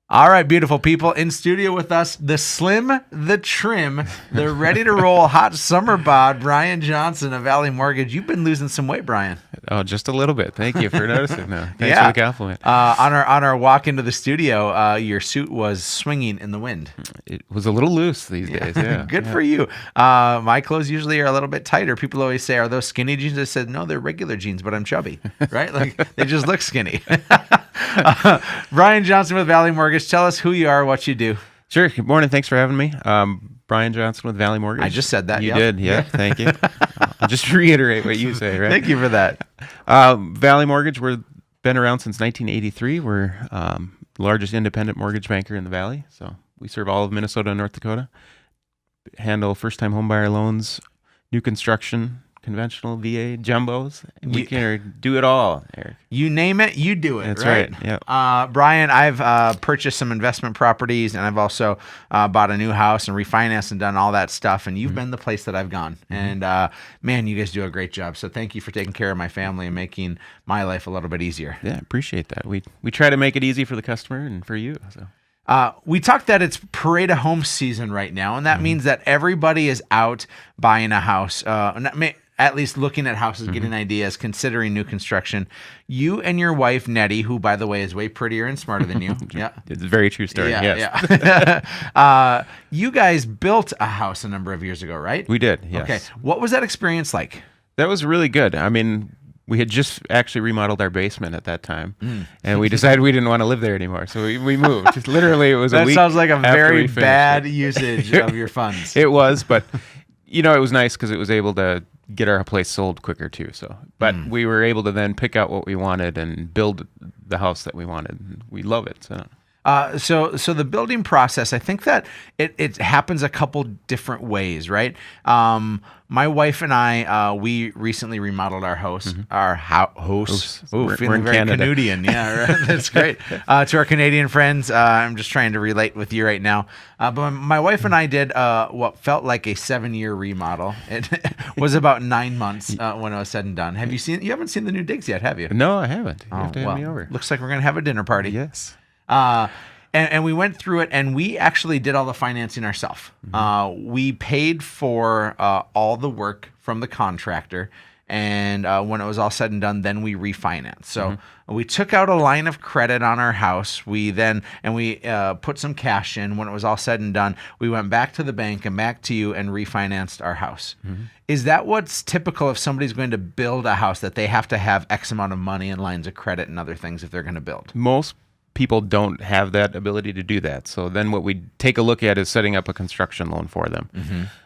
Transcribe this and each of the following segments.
All right, beautiful people, in studio with us, the slim, the trim, the ready to roll hot summer bod, Brian Johnson of Valley Mortgage. You've been losing some weight, Brian. Oh, just a little bit. Thank you for noticing. Thanks for the compliment. On our walk into the studio, your suit was swinging in the wind. It was a little loose these days. Yeah. Good for you. My clothes usually are a little bit tighter. People always say, "Are those skinny jeans?" I said, "No, they're regular jeans, but I'm chubby." Right? Like they just look skinny. Brian Johnson with Valley Mortgage. Tell us who you are, what you do. Sure. Good morning. Thanks for having me. Brian Johnson with Valley Mortgage. I just said that. You did. Yeah. Thank you. I'll just reiterate what you say, right? Thank you for that. Valley Mortgage, we've been around since 1983. We're the largest independent mortgage banker in the Valley. So we serve all of Minnesota and North Dakota. Handle first-time homebuyer loans, new construction, conventional, VA, jumbos. We can do it all, Eric. You name it, you do it. That's right. Yeah. Brian, I've purchased some investment properties, and I've also bought a new house and refinanced and done all that stuff. And you've been the place that I've gone. And man, you guys do a great job. So thank you for taking care of my family and making my life a little bit easier. Yeah, appreciate that. We try to make it easy for the customer and for you. So. We talked that it's parade of home season right now, and that means that everybody is out buying a house. At least looking at houses, getting ideas, considering new construction. You and your wife, Nettie, who, by the way, is way prettier and smarter than you. Yeah. It's a very true story. Yes. Yeah. You guys built a house a number of years ago, right? We did, yes. Okay. What was that experience like? That was really good. I mean, we had just actually remodeled our basement at that time, and we decided we didn't want to live there anymore, so we moved. Just literally, it was a week. That sounds like a very bad usage of your funds. It was, but, it was nice because it was able to get our place sold quicker too. So, but we were able to then pick out what we wanted and build the house that we wanted. We love it. So the building process, I think that it happens a couple different ways, right? My wife and I, we recently remodeled our house. Our house. Ooh, feeling very Canada. Canadian. Yeah, right. That's great. To our Canadian friends, I'm just trying to relate with you right now. But my wife and I did what felt like a 7-year remodel. It was about 9 months when it was said and done. You haven't seen the new digs yet, have you? No, I haven't. You have to have me over. Looks like we're gonna have a dinner party. Yes. And we went through it, and we actually did all the financing ourselves. We paid for all the work from the contractor, and when it was all said and done, then we refinanced. So we took out a line of credit on our house. We put some cash in. When it was all said and done, we went back to the bank and back to you and refinanced our house. Is that what's typical if somebody's going to build a house, that they have to have X amount of money and lines of credit and other things if they're going to build? Most people don't have that ability to do that. So then what we take a look at is setting up a construction loan for them.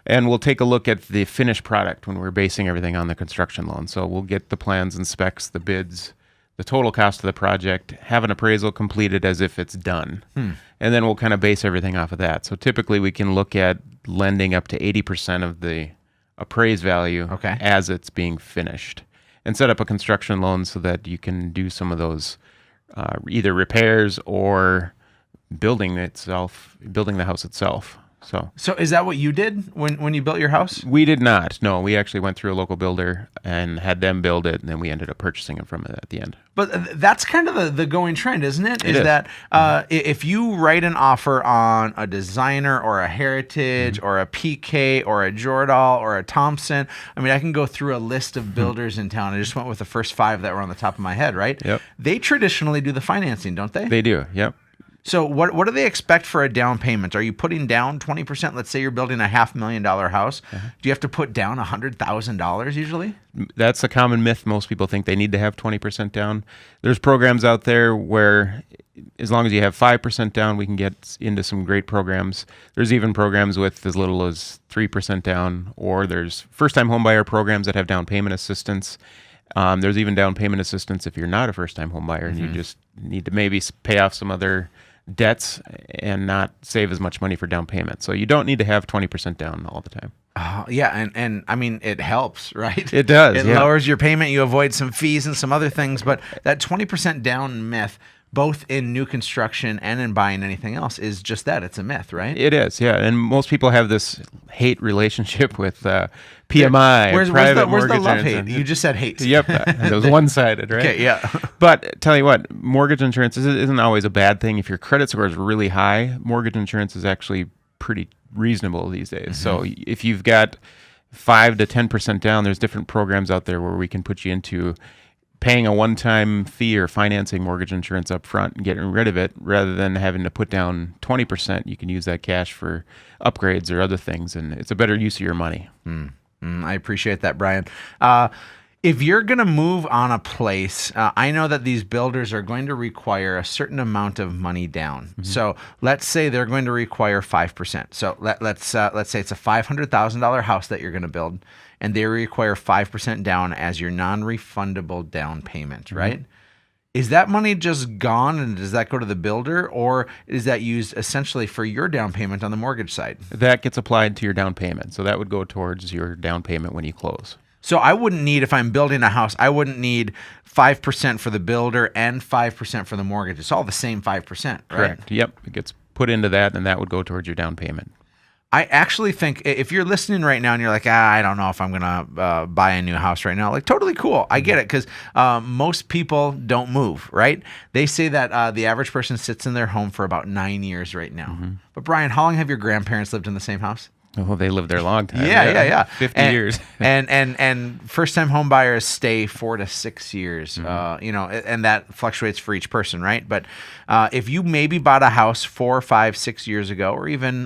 And we'll take a look at the finished product when we're basing everything on the construction loan. So we'll get the plans and specs, the bids, the total cost of the project, have an appraisal completed as if it's done. And then we'll kind of base everything off of that. So typically we can look at lending up to 80% of the appraised value as it's being finished, and set up a construction loan so that you can do some of those either repairs or building the house itself. So is that what you did when you built your house? We did not. No, we actually went through a local builder and had them build it, and then we ended up purchasing it from it at the end. But that's kind of the going trend, isn't it? It is. That if you write an offer on a Designer or a Heritage or a PK or a Jordahl or a Thompson, I mean, I can go through a list of builders in town. I just went with the first 5 that were on the top of my head, right? Yep. They traditionally do the financing, don't they? They do, yep. So what do they expect for a down payment? Are you putting down 20%? Let's say you're building a $500,000 house. Do you have to put down $100,000 usually? That's a common myth. Most people think they need to have 20% down. There's programs out there where as long as you have 5% down, we can get into some great programs. There's even programs with as little as 3% down, or there's first-time homebuyer programs that have down payment assistance. There's even down payment assistance if you're not a first-time homebuyer and you just need to maybe pay off some other debts and not save as much money for down payment. So you don't need to have 20% down all the time. Yeah, and I mean, it helps, right? It does. It lowers your payment. You avoid some fees and some other things. But that 20% down myth, both in new construction and in buying anything else is just that. It's a myth, right? It is, yeah. And most people have this hate relationship with PMI, Where's private the mortgage love insurance. hate? You just said hate. Yep, it was one-sided, right? Okay, yeah. But tell you what, mortgage insurance isn't always a bad thing. If your credit score is really high, mortgage insurance is actually pretty reasonable these days. So if you've got 5 to 10% down, there's different programs out there where we can put you into paying a one-time fee or financing mortgage insurance up front and getting rid of it rather than having to put down 20%. You can use that cash for upgrades or other things, and it's a better use of your money. I appreciate that, Brian. If you're going to move on a place, I know that these builders are going to require a certain amount of money down. So let's say they're going to require 5%. So let's say it's a $500,000 house that you're going to build, and they require 5% down as your non-refundable down payment, right? Is that money just gone, and does that go to the builder, or is that used essentially for your down payment on the mortgage side? That gets applied to your down payment. So that would go towards your down payment when you close. So I wouldn't need, if I'm building a house, I wouldn't need 5% for the builder and 5% for the mortgage. It's all the same 5%, right? Correct. Yep. It gets put into that, and that would go towards your down payment. I actually think if you're listening right now and you're like, I don't know if I'm going to buy a new house right now, like totally cool. I get it, because most people don't move, right? They say that the average person sits in their home for about 9 years right now. But Brian, how long have your grandparents lived in the same house? Oh, they lived there a long time. Yeah. 50 years. and first-time home buyers stay 4 to 6 years, and that fluctuates for each person, right? But if you maybe bought a house 4, 5, 6 years ago, or even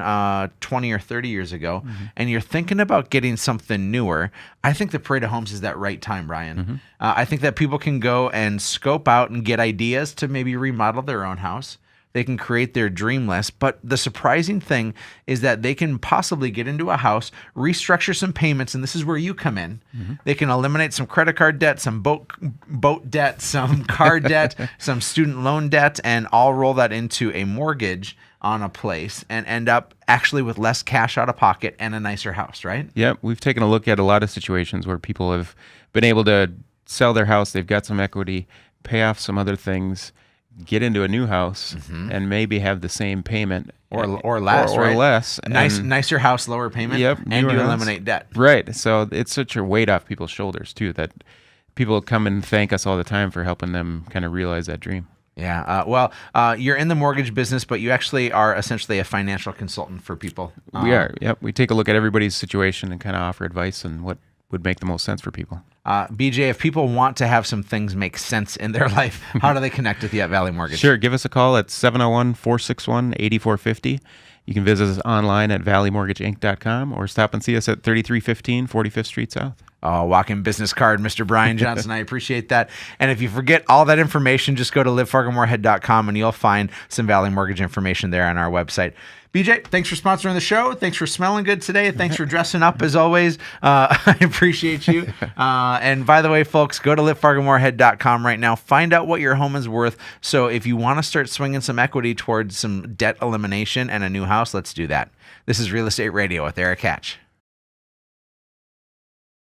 20 or 30 years ago, and you're thinking about getting something newer, I think the Parade of Homes is that right time, Brian. I think that people can go and scope out and get ideas to maybe remodel their own house. They can create their dream list. But the surprising thing is that they can possibly get into a house, restructure some payments, and this is where you come in. They can eliminate some credit card debt, some boat debt, some car debt, some student loan debt, and all roll that into a mortgage on a place and end up actually with less cash out of pocket and a nicer house, right? Yep. We've taken a look at a lot of situations where people have been able to sell their house. They've got some equity, pay off some other things, get into a new house, and maybe have the same payment or less, or right? less. Nicer house, lower payment. Yep, and you house. Eliminate debt. Right. So it's such a weight off people's shoulders too that people come and thank us all the time for helping them kind of realize that dream. Yeah. Well, you're in the mortgage business, but you actually are essentially a financial consultant for people. We are. Yep. We take a look at everybody's situation and kind of offer advice on what would make the most sense for people. BJ, if people want to have some things make sense in their life, how do they connect with you at Valley Mortgage? Sure. Give us a call at 701-461-8450. You can visit us online at valleymortgageinc.com or stop and see us at 3315 45th Street South. Oh, walk-in business card, Mr. Brian Johnson. I appreciate that. And if you forget all that information, just go to livefargomoorhead.com and you'll find some Valley Mortgage information there on our website. BJ, thanks for sponsoring the show. Thanks for smelling good today. Thanks for dressing up as always. I appreciate you. And by the way, folks, go to livefargomoorhead.com right now. Find out what your home is worth. So if you want to start swinging some equity towards some debt elimination and a new house, let's do that. This is Real Estate Radio with Erik Hatch.